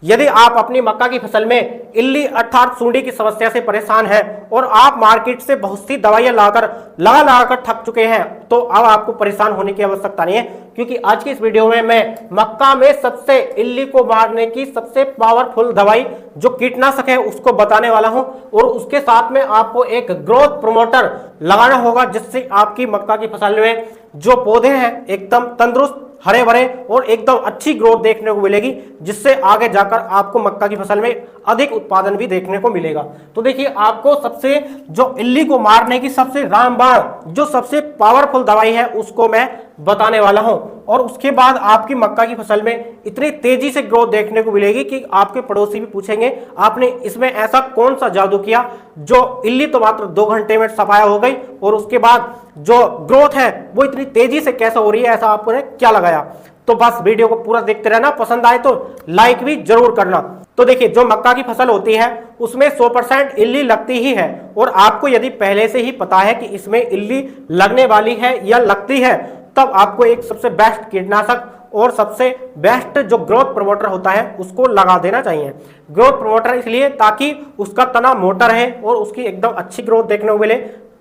यदि आप अपनी मक्का की फसल में इल्ली अर्थात सूंडी की समस्या से परेशान हैं और आप मार्केट से बहुत सी दवाइयां लगाकर थक चुके हैं, तो अब आपको परेशान होने की आवश्यकता नहीं है, क्योंकि आज की इस वीडियो में मैं मक्का में सबसे इल्ली को मारने की सबसे पावरफुल दवाई जो कीटनाशक है उसको बताने वाला हूं। और उसके साथ में आपको एक ग्रोथ प्रमोटर लगाना होगा, जिससे आपकी मक्का की फसल में जो पौधे हैं एकदम तंदुरुस्त, हरे भरे और एकदम अच्छी ग्रोथ देखने को मिलेगी, जिससे आगे जाकर आपको मक्का की फसल में अधिक उत्पादन भी देखने को मिलेगा। तो देखिए, आपको सबसे जो इल्ली को मारने की सबसे रामबाण जो सबसे पावरफुल दवाई है उसको मैं बताने वाला हूं। और उसके बाद आपकी मक्का की फसल में इतनी तेजी से ग्रोथ देखने को मिलेगी कि आपके पड़ोसी भी पूछेंगे आपने इसमें ऐसा कौन सा जादू किया जो इल्ली तो मात्र 2 घंटे में सफाया हो गई, और उसके बाद जो ग्रोथ है वो इतनी तेजी से कैसे हो रही है, ऐसा आपने क्या लगाया। तो बस वीडियो को पूरा देखते रहना, पसंद आए तो लाइक भी जरूर करना। तो देखिए, जो मक्का की फसल होती है उसमें 100% इल्ली लगती ही है, और आपको यदि पहले से ही पता है कि इसमें इल्ली लगने वाली है या लगती है, तब आपको एक सबसे बेस्ट कीटनाशक और सबसे बेस्ट जो ग्रोथ प्रमोटर होता है उसको लगा देना चाहिए। ग्रोथ प्रमोटर इसलिए ताकि उसका तना मोटा रहे और उसकी एकदम अच्छी ग्रोथ देखने को मिले,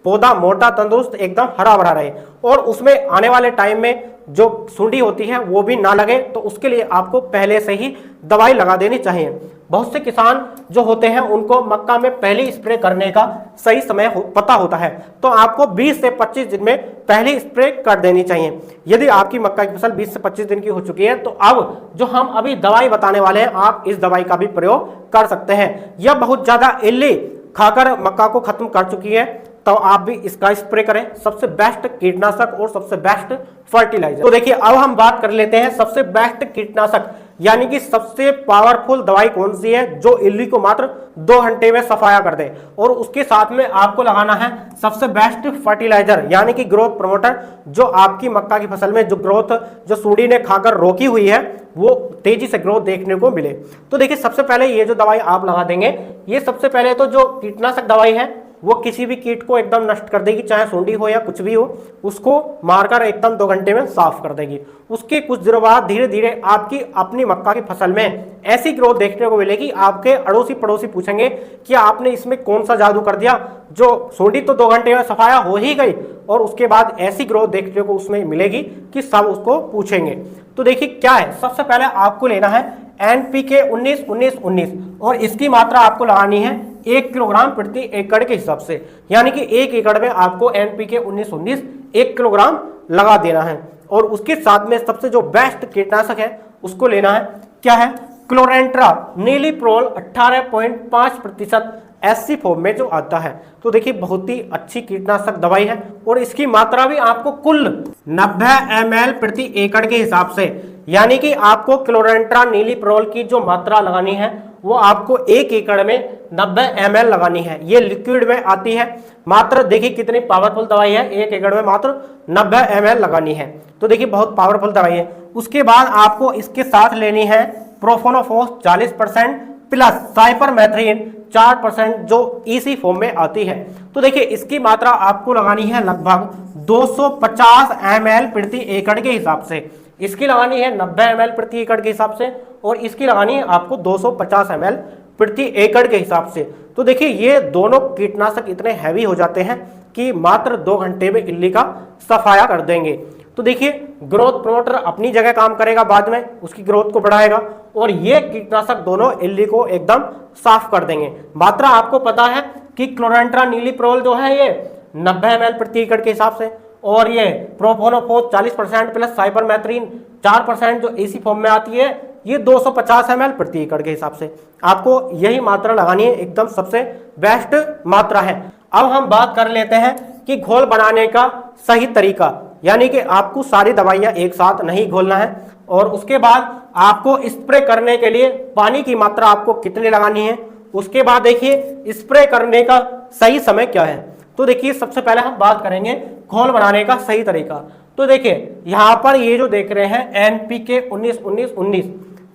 पौधा मोटा तंदुरुस्त एकदम हरा भरा रहे, और उसमें आने वाले टाइम में जो सूंडी होती है वो भी ना लगे। तो उसके लिए आपको पहले से ही दवाई लगा देनी चाहिए। बहुत से किसान जो होते हैं उनको मक्का में पहली स्प्रे करने का सही समय पता होता है, तो आपको 20 से 25 दिन में पहली स्प्रे कर देनी चाहिए। यदि आपकी मक्का की फसल 20 से 25 दिन की हो चुकी है, तो अब जो हम अभी दवाई बताने वाले हैं, आप इस दवाई का भी प्रयोग कर सकते हैं। यह बहुत ज्यादा इल्ली खाकर मक्का को खत्म कर चुकी है, तो आप भी इसका स्प्रे करें। सबसे बेस्ट कीटनाशक और सबसे बेस्ट फर्टिलाइजर। तो देखिए, अब हम बात कर लेते हैं सबसे बेस्ट कीटनाशक यानी कि सबसे पावरफुल दवाई कौन सी है जो इल्ली को मात्र 2 घंटे में सफाया कर दे। और उसके साथ में आपको लगाना है सबसे बेस्ट फर्टिलाइजर यानी कि ग्रोथ प्रमोटर, जो आपकी मक्का की फसल में जो ग्रोथ जो सूंडी ने खाकर रोकी हुई है वो तेजी से ग्रोथ देखने को मिले। तो देखिए, सबसे पहले ये जो दवाई आप लगा देंगे, ये सबसे पहले तो जो कीटनाशक दवाई है वो किसी भी कीट को एकदम नष्ट कर देगी, चाहे सूंडी हो या कुछ भी हो, उसको मारकर एकदम 2 घंटे में साफ कर देगी। उसके कुछ दिनों बाद धीरे धीरे आपकी अपनी मक्का की फसल में ऐसी ग्रोथ देखने को मिलेगी, आपके अड़ोसी पड़ोसी पूछेंगे कि आपने इसमें कौन सा जादू कर दिया, जो सूंडी तो 2 घंटे में सफाया हो ही गई, और उसके बाद ऐसी ग्रोथ देखने को उसमें मिलेगी कि सब उसको पूछेंगे। तो देखिए क्या है, सबसे पहले आपको लेना है NPK 19-19-19, और इसकी मात्रा आपको लगानी है 1 किलोग्राम प्रति एकड़ के हिसाब से, यानी कि 1 एकड़ में आपको NPK 19-19 1 किलोग्राम लगा देना है। और उसके साथ में सबसे जो बेस्ट कीटनाशक है उसको लेना है, क्या है, क्लोरेंट्रा नीलीप्रोल 18.5% SC फॉर्म में जो आता है। तो देखिए, बहुत ही अच्छी कीटनाशक दवाई है, और इसकी मात्रा भी आपको कुल 90 ml प्रति एकड़ के हिसाब से, यानी कि आपको क्लोरेंट्रा नीलीप्रोल की जो मात्रा लगानी है वो आपको 1 एकड़ में 90 ml लगानी है। ये लिक्विड में आती है। मात्र देखिए कितनी पावरफुल दवाई है, 1 एकड़ में मात्र 90 ml लगानी है। तो देखिए, बहुत पावरफुल दवाई है। उसके बाद आपको इसके साथ लेनी है प्रोफोनोफोस 40% प्लस साइपरमेथ्रिन 4% जो EC फॉर्म में आती है। तो देखिए, इसकी मात्रा आपको लगानी है लगभग 250 ml प्रति एकड़ के हिसाब से। इसकी लगानी है 90 ml प्रति एकड़ के हिसाब से, और इसकी लगानी है आपको 250 ml प्रति एकड़ के हिसाब से। तो देखिए, ये दोनों कीटनाशक इतने हैवी हो जाते हैं कि मात्र 2 घंटे में इल्ली का सफाया कर देंगे। तो देखिए, ग्रोथ प्रमोटर अपनी जगह काम करेगा, बाद में उसकी ग्रोथ को बढ़ाएगा, और ये कीटनाशक दोनों इल्ली को एकदम साफ कर देंगे। मात्रा आपको पता है कि क्लोरेंट्रा नीलीप्रोल जो है ये 90 ml प्रति एकड़ के हिसाब से, और ये प्रोफोनोफोस 40% प्लस साइपरमेथ्रिन 4% जो EC फॉर्म में आती है, ये 250 ml प्रति एकड़ के हिसाब से आपको यही मात्रा लगानी है। एकदम सबसे बेस्ट मात्रा है। अब हम बात कर लेते हैं कि घोल बनाने का सही तरीका, यानी कि आपको सारी दवाइयां एक साथ नहीं घोलना है, और उसके बाद आपको स्प्रे करने के लिए पानी की मात्रा आपको कितनी लगानी है। उसके बाद देखिए, स्प्रे करने का सही समय क्या है। तो देखिए, सबसे पहले हम बात करेंगे घोल बनाने का सही तरीका। तो देखिए, यहाँ पर ये जो देख रहे हैं NPK 19-19-19,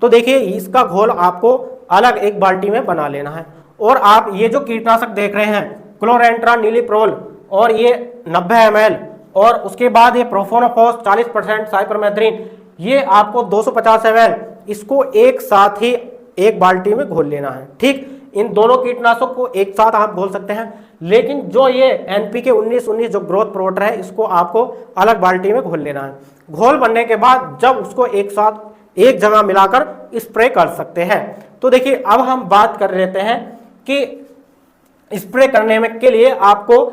तो देखिए इसका घोल आपको अलग एक बाल्टी में बना लेना है। और आप ये जो कीटनाशक देख रहे हैं क्लोरेंट्रा नीलीप्रोल, और ये 90 ml, और उसके बाद ये प्रोफोनोफोस 40% साइपरमेथ्रिन, ये आपको 250 ml, इसको एक साथ ही एक बाल्टी में घोल लेना है। ठीक, इन दोनों कीटनाशक को एक साथ आप घोल सकते हैं, लेकिन जो ये NPK 19-19 जो ग्रोथ प्रोमोटर है इसको आपको अलग बाल्टी में घोल लेना है। घोल बनने के बाद जब उसको एक साथ एक जगह मिलाकर स्प्रे कर सकते हैं। तो देखिए अब हम बात कर लेते हैं कि स्प्रे करने में के लिए आपको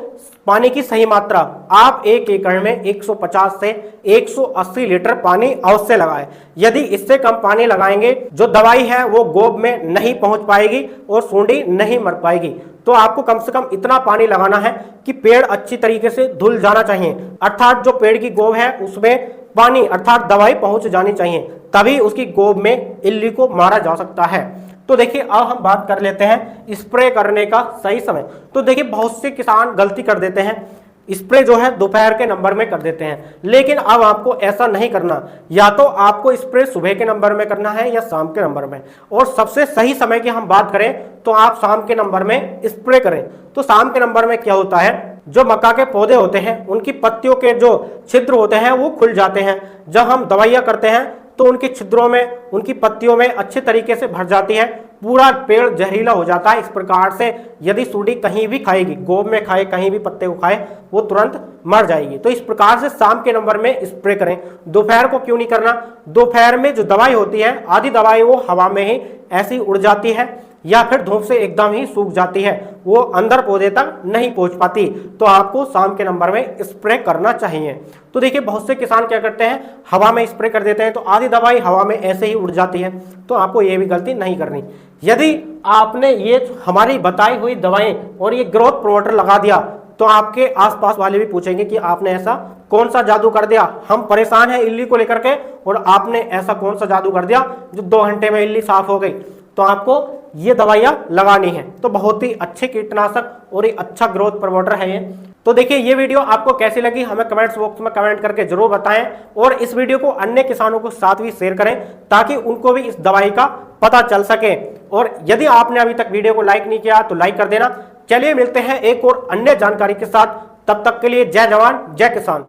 पानी की सही मात्रा, आप 1 एकड़ में 150 से 180 लीटर पानी अवश्य लगाएं। यदि इससे कम पानी लगाएंगे जो दवाई है वो गोब में नहीं पहुंच पाएगी और सूंडी नहीं मर पाएगी। तो आपको कम से कम इतना पानी लगाना है कि पेड़ अच्छी तरीके से धुल जाना चाहिए, अर्थात जो पेड़ की गोब है उसमें पानी अर्थात दवाई पहुंच जानी चाहिए, तभी उसकी गोब में इल्ली को मारा जा सकता है। तो देखिए अब हम बात कर लेते हैं स्प्रे करने का सही समय। तो देखिए बहुत से किसान गलती कर देते हैं, स्प्रे जो है दोपहर के नंबर में कर देते हैं, लेकिन अब आपको ऐसा नहीं करना। या तो आपको स्प्रे सुबह के नंबर में करना है या शाम के नंबर में, और सबसे सही समय की हम बात करें तो आप शाम के नंबर में स्प्रे करें। तो शाम के नंबर में क्या होता है, जो मक्का के पौधे होते हैं उनकी पत्तियों के जो छिद्र होते हैं वो खुल जाते हैं। जब हम दवाइयाँ करते हैं तो उनके छिद्रों में, उनकी पत्तियों में अच्छे तरीके से भर जाती है, पूरा पेड़ जहरीला हो जाता है। इस प्रकार से यदि सूंडी कहीं भी खाएगी, गोब में खाए, कहीं भी पत्ते को खाए, वो तुरंत मर जाएगी। तो इस प्रकार से शाम के नंबर में स्प्रे करें। दोपहर को क्यों नहीं करना, दोपहर में जो दवाई होती है आधी दवाई वो हवा में ही ऐसी उड़ जाती है या फिर धूप से एकदम ही सूख जाती है, वो अंदर पौधे तक नहीं पहुंच पाती। तो आपको शाम के नंबर में स्प्रे करना चाहिए। तो देखिए बहुत से किसान क्या करते हैं, हवा में स्प्रे कर देते हैं तो आधी दवाई हवा में ऐसे ही उड़ जाती है। तो आपको ये भी गलती नहीं करनी। यदि आपने ये हमारी बताई हुई दवाएं और ये ग्रोथ प्रोमोटर लगा दिया तो आपके आसपास वाले भी पूछेंगे कि आपने ऐसा कौन सा जादू कर दिया, हम परेशान हैं इल्ली को लेकर के और आपने ऐसा कौन सा जादू कर दिया जो 2 घंटे में इल्ली साफ हो गई। तो आपको ये दवाइयाँ लगानी है। तो बहुत ही अच्छे कीटनाशक और एक अच्छा ग्रोथ प्रमोटर है ये। तो देखिए ये वीडियो आपको कैसी लगी हमें कमेंट्स बॉक्स में कमेंट करके जरूर बताएं, और इस वीडियो को अन्य किसानों को साथ भी शेयर करें ताकि उनको भी इस दवाई का पता चल सके। और यदि आपने अभी तक वीडियो को लाइक नहीं किया तो लाइक कर देना। चलिए मिलते हैं एक और अन्य जानकारी के साथ, तब तक के लिए जय जवान जय किसान।